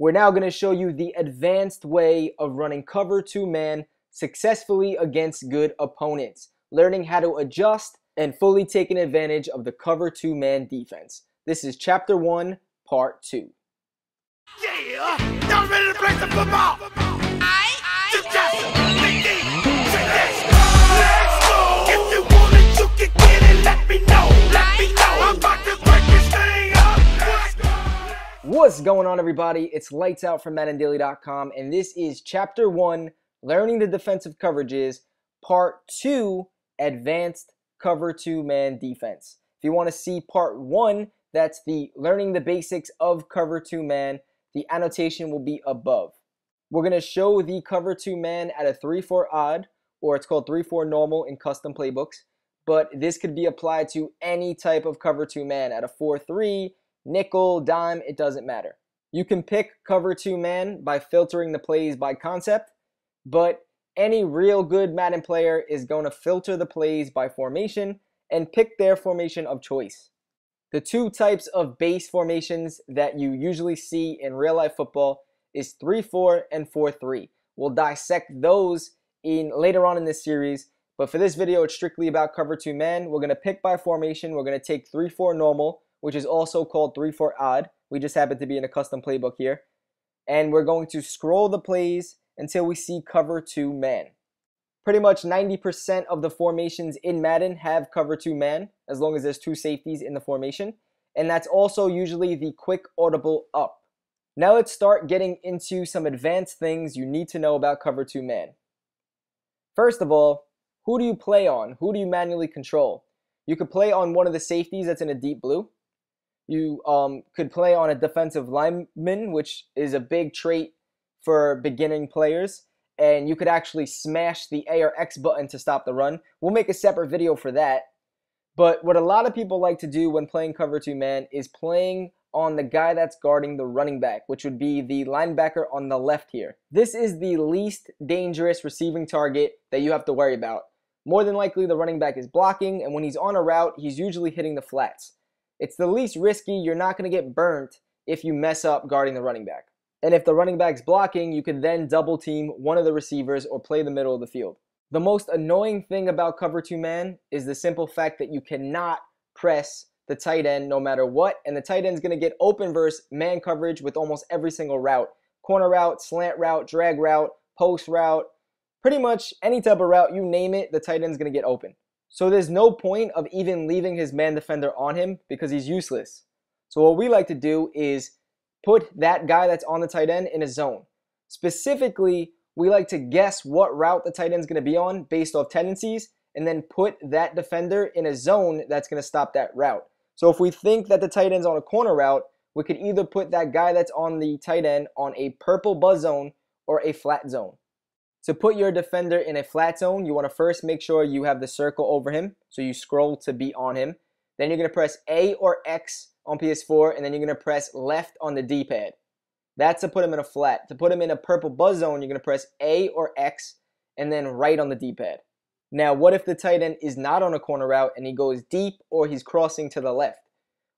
We're now going to show you the advanced way of running cover 2 man successfully against good opponents, learning how to adjust and fully taking advantage of the cover 2 man defense. This is Chapter 1, Part 2. Yeah! Y'all ready to play some football? Let's go! If you want it, you can get it. Let me know. I'm about to break this thing up. What's going on, everybody? It's Lights Out from MaddenDaily.com, and this is Chapter 1, Learning the Defensive Coverages, Part 2, Advanced Cover 2 Man Defense. If you want to see Part 1, that's the Learning the Basics of Cover 2 Man, the annotation will be above. We're going to show the cover 2 man at a 3-4 odd, or it's called 3-4 normal in custom playbooks, but this could be applied to any type of cover 2 man at a 4-3, nickel, dime, it doesn't matter. You can pick cover 2 man by filtering the plays by concept, but any real good Madden player is going to filter the plays by formation and pick their formation of choice. The two types of base formations that you usually see in real life football is 3-4 and 4-3. We'll dissect those later on in this series, but for this video it's strictly about cover 2 man. We're going to pick by formation. We're going to take 3-4 normal, which is also called 3-4 odd. We just happen to be in a custom playbook here. And we're going to scroll the plays until we see cover 2 man. Pretty much 90% of the formations in Madden have cover 2 man, as long as there's two safeties in the formation. And that's also usually the quick audible up. Now let's start getting into some advanced things you need to know about cover 2 man. First of all, who do you play on? Who do you manually control? You could play on one of the safeties that's in a deep blue. You could play on a defensive lineman, which is a big trait for beginning players. And you could actually smash the A or X button to stop the run. We'll make a separate video for that. But what a lot of people like to do when playing cover 2 man is playing on the guy that's guarding the running back, which would be the linebacker on the left here. This is the least dangerous receiving target that you have to worry about. More than likely the running back is blocking, and when he's on a route, he's usually hitting the flats. It's the least risky. You're not going to get burnt if you mess up guarding the running back. And if the running back's blocking, you can then double team one of the receivers or play the middle of the field. The most annoying thing about cover 2 man is the simple fact that you cannot press the tight end no matter what, and the tight end's going to get open versus man coverage with almost every single route. Corner route, slant route, drag route, post route, pretty much any type of route, you name it, the tight end's going to get open. So there's no point of even leaving his man defender on him because he's useless. So what we like to do is put that guy that's on the tight end in a zone. Specifically, we like to guess what route the tight end's going to be on based off tendencies, and then put that defender in a zone that's going to stop that route. So if we think that the tight end's on a corner route, we could either put that guy that's on the tight end on a purple buzz zone or a flat zone. To put your defender in a flat zone, you want to first make sure you have the circle over him, so you scroll to be on him. Then you're going to press A or X on PS4, and then you're going to press left on the D-pad. That's to put him in a flat. To put him in a purple buzz zone, you're going to press A or X, and then right on the D-pad. Now, what if the tight end is not on a corner route and he goes deep or he's crossing to the left?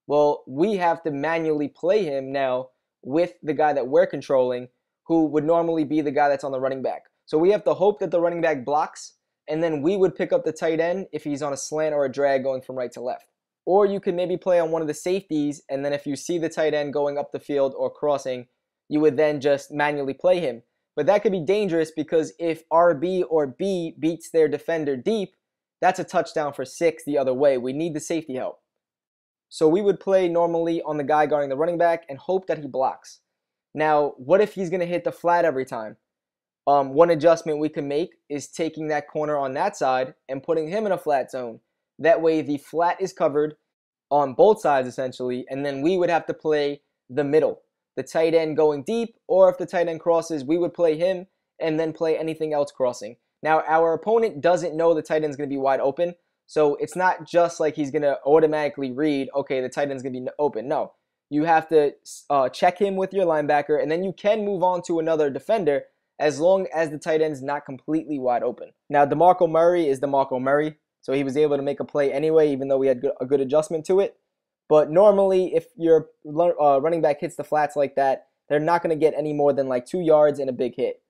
Well, we have to manually play him now with the guy that we're controlling, who would normally be the guy that's on the running back. So we have to hope that the running back blocks, and then we would pick up the tight end if he's on a slant or a drag going from right to left. Or you could maybe play on one of the safeties, and then if you see the tight end going up the field or crossing, you would then just manually play him. But that could be dangerous because if RB or B beats their defender deep, that's a touchdown for 6 the other way. We need the safety help. So we would play normally on the guy guarding the running back and hope that he blocks. Now, what if he's going to hit the flat every time? One adjustment we can make is taking that corner on that side and putting him in a flat zone. That way the flat is covered on both sides essentially, and then we would have to play the middle. The tight end going deep, or if the tight end crosses, we would play him and then play anything else crossing. Now, our opponent doesn't know the tight end's going to be wide open, so it's not just like he's going to automatically read, okay, the tight end's going to be open. No, you have to check him with your linebacker, and then you can move on to another defender as long as the tight end's not completely wide open. Now, DeMarco Murray is DeMarco Murray, so he was able to make a play anyway, even though we had a good adjustment to it. But normally, if your running back hits the flats like that, they're not going to get any more than like 2 yards and a big hit.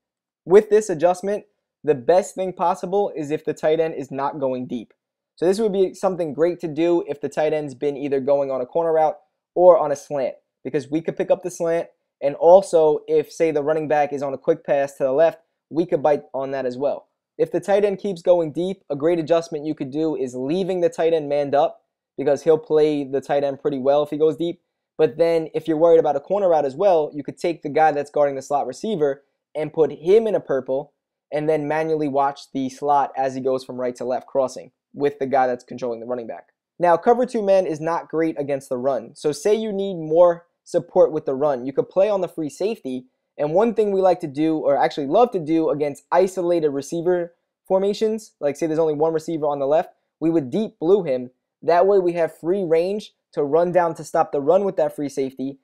With this adjustment, the best thing possible is if the tight end is not going deep. So this would be something great to do if the tight end's been either going on a corner route or on a slant, because we could pick up the slant, and also if, say, the running back is on a quick pass to the left, we could bite on that as well. If the tight end keeps going deep, a great adjustment you could do is leaving the tight end manned up, because he'll play the tight end pretty well if he goes deep. But then if you're worried about a corner route as well, you could take the guy that's guarding the slot receiver and put him in a purple, and then manually watch the slot as he goes from right to left crossing with the guy that's controlling the running back. Now, cover 2 man is not great against the run. So say you need more support with the run, you could play on the free safety. And one thing we like to do, or actually love to do, against isolated receiver formations, like say there's only one receiver on the left, we would deep blue him. That way we have free range to run down to stop the run with that free safety,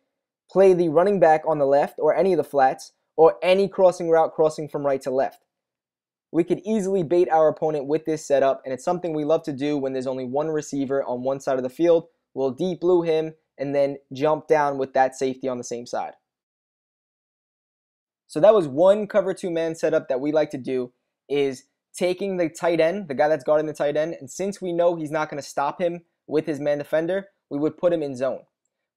play the running back on the left or any of the flats, or any crossing route crossing from right to left. We could easily bait our opponent with this setup, and it's something we love to do when there's only one receiver on one side of the field. We'll deep blue him and then jump down with that safety on the same side. So that was one cover 2 man setup that we like to do, is taking the tight end, the guy that's guarding the tight end, and since we know he's not going to stop him with his man defender, we would put him in zone.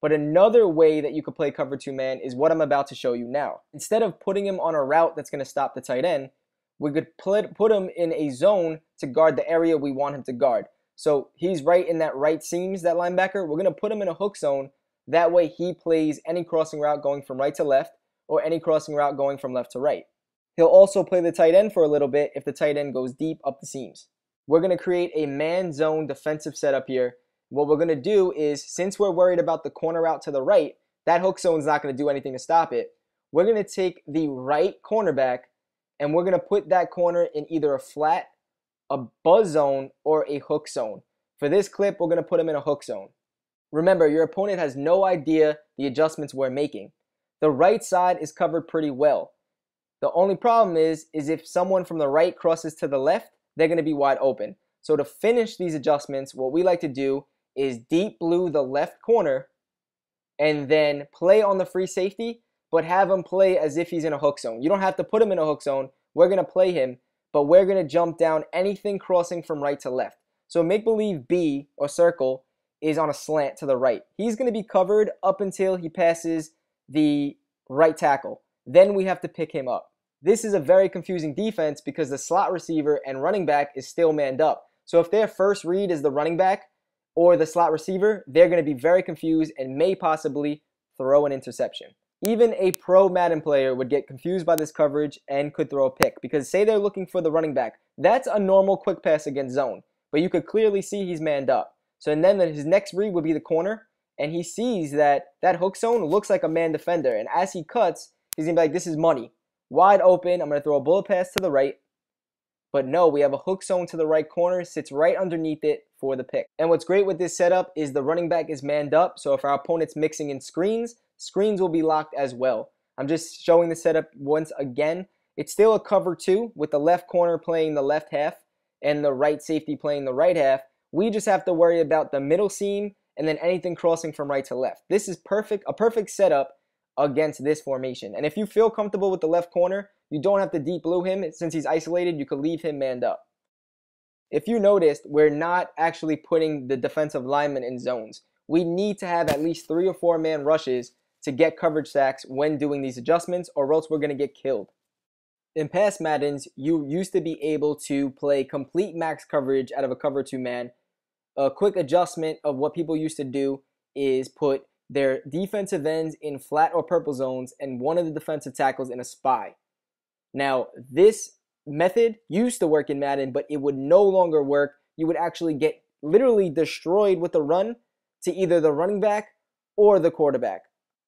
But another way that you could play cover 2 man is what I'm about to show you now. Instead of putting him on a route that's going to stop the tight end, we could put him in a zone to guard the area we want him to guard. So he's right in that right seams, that linebacker. We're going to put him in a hook zone. That way he plays any crossing route going from right to left, or any crossing route going from left to right. He'll also play the tight end for a little bit if the tight end goes deep up the seams. We're going to create a man zone defensive setup here. What we're going to do is, since we're worried about the corner route to the right, that hook zone is not going to do anything to stop it. We're going to take the right cornerback and we're going to put that corner in either a flat, a buzz zone, or a hook zone. For this clip, we're going to put him in a hook zone. Remember, your opponent has no idea the adjustments we're making. The right side is covered pretty well. The only problem is if someone from the right crosses to the left, they're going to be wide open. So to finish these adjustments, what we like to do is deep blue the left corner and then play on the free safety, but have him play as if he's in a hook zone. You don't have to put him in a hook zone. We're going to play him, but we're going to jump down anything crossing from right to left. So make believe B, or circle, is on a slant to the right. He's going to be covered up until he passes the right tackle. Then we have to pick him up. This is a very confusing defense because the slot receiver and running back is still manned up. So if their first read is the running back or the slot receiver, they're going to be very confused and may possibly throw an interception. Even a pro Madden player would get confused by this coverage and could throw a pick, because say they're looking for the running back. That's a normal quick pass against zone, but you could clearly see he's manned up. So and then his next read would be the corner, and he sees that hook zone looks like a man defender, and as he cuts, he's going to be like, this is money. Wide open, I'm going to throw a bullet pass to the right. But no, we have a hook zone to the right corner, sits right underneath it for the pick. And what's great with this setup is the running back is manned up, so if our opponent's mixing in screens, screens will be locked as well. I'm just showing the setup once again. It's still a cover 2 with the left corner playing the left half and the right safety playing the right half. We just have to worry about the middle seam and then anything crossing from right to left. This is a perfect setup against this formation. And if you feel comfortable with the left corner, you don't have to deep blue him. Since he's isolated, you could leave him manned up. If you noticed, we're not actually putting the defensive lineman in zones. We need to have at least 3 or 4 man rushes to get coverage sacks when doing these adjustments, or else we're going to get killed. In past Maddens, you used to be able to play complete max coverage out of a cover 2 man. A quick adjustment of what people used to do is put their defensive ends in flat or purple zones and one of the defensive tackles in a spy. Now, this method used to work in Madden, but it would no longer work. You would actually get literally destroyed with a run to either the running back or the quarterback.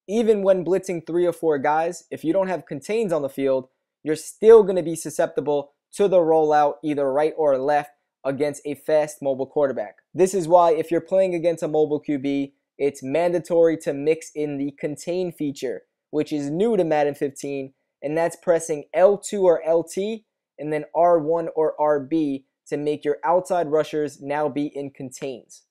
Even when blitzing 3 or 4 guys, if you don't have contains on the field, you're still going to be susceptible to the rollout either right or left against a fast mobile quarterback. This is why if you're playing against a mobile QB, it's mandatory to mix in the contain feature, which is new to Madden 15, and that's pressing L2 or LT and then R1 or RB to make your outside rushers now be in contains.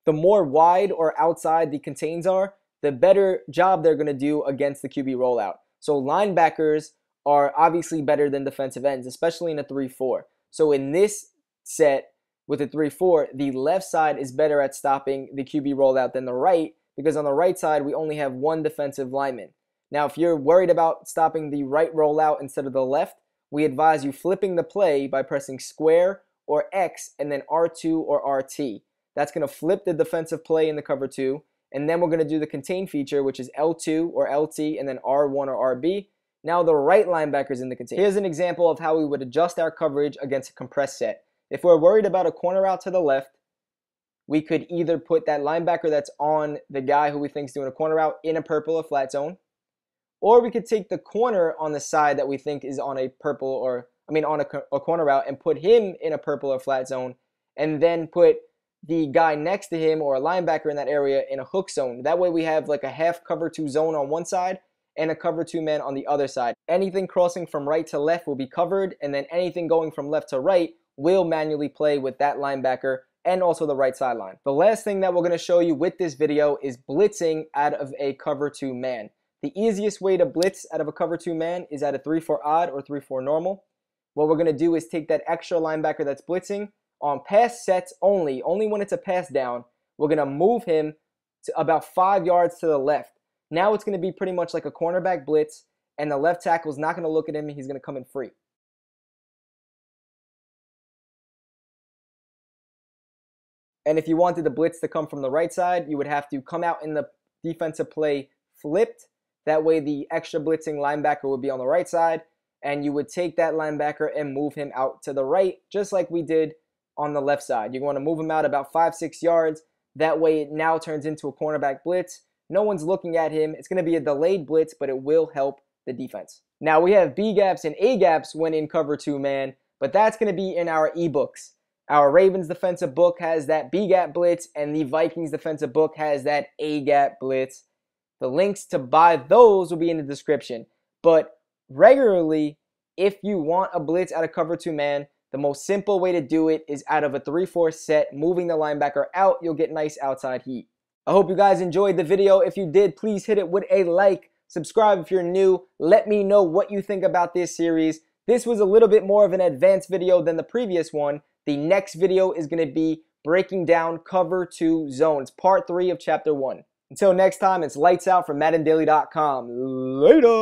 The more wide or outside the contains are, the better job they're going to do against the QB rollout. So linebackers are obviously better than defensive ends, especially in a 3-4. So in this set with a 3-4, the left side is better at stopping the QB rollout than the right, because on the right side, we only have one defensive lineman. Now, if you're worried about stopping the right rollout instead of the left, we advise you flipping the play by pressing square or X and then R2 or RT. That's going to flip the defensive play in the cover 2. And then we're going to do the contain feature, which is L2 or LT and then R1 or RB. Now the right linebacker's in the contain. Here's an example of how we would adjust our coverage against a compressed set. If we're worried about a corner out to the left, we could either put that linebacker that's on the guy who we think is doing a corner out in a purple or flat zone, or we could take the corner on the side that we think is on a purple or, on a corner route and put him in a purple or flat zone, and then put the guy next to him or a linebacker in that area in a hook zone. That way we have like a half cover 2 zone on one side and a cover 2 man on the other side. Anything crossing from right to left will be covered, and then anything going from left to right will manually play with that linebacker and also the right sideline. The last thing that we're going to show you with this video is blitzing out of a cover 2 man. The easiest way to blitz out of a cover 2 man is at a 3-4 odd or 3-4 normal. What we're going to do is take that extra linebacker that's blitzing on pass sets only when it's a pass down. We're going to move him to about 5 yards to the left. Now it's going to be pretty much like a cornerback blitz, and the left tackle is not going to look at him. He's going to come in free. And if you wanted the blitz to come from the right side, you would have to come out in the defensive play flipped. That way the extra blitzing linebacker would be on the right side, and you would take that linebacker and move him out to the right, just like we did on the left side. You're going to move him out about 5-6 yards. That way it now turns into a cornerback blitz. No one's looking at him. It's going to be a delayed blitz, but it will help the defense. Now we have B gaps and A gaps when in cover 2 man, but that's going to be in our ebooks. Our Ravens defensive book has that B gap blitz, and the Vikings defensive book has that A gap blitz. The links to buy those will be in the description. But regularly, if you want a blitz out of cover 2 man, the most simple way to do it is out of a 3-4 set, moving the linebacker out. You'll get nice outside heat. I hope you guys enjoyed the video. If you did, please hit it with a like. Subscribe if you're new. Let me know what you think about this series. This was a little bit more of an advanced video than the previous one. The next video is going to be breaking down cover 2 zones, part 3 of chapter 1. Until next time, it's lights out from MaddenDaily.com. Later.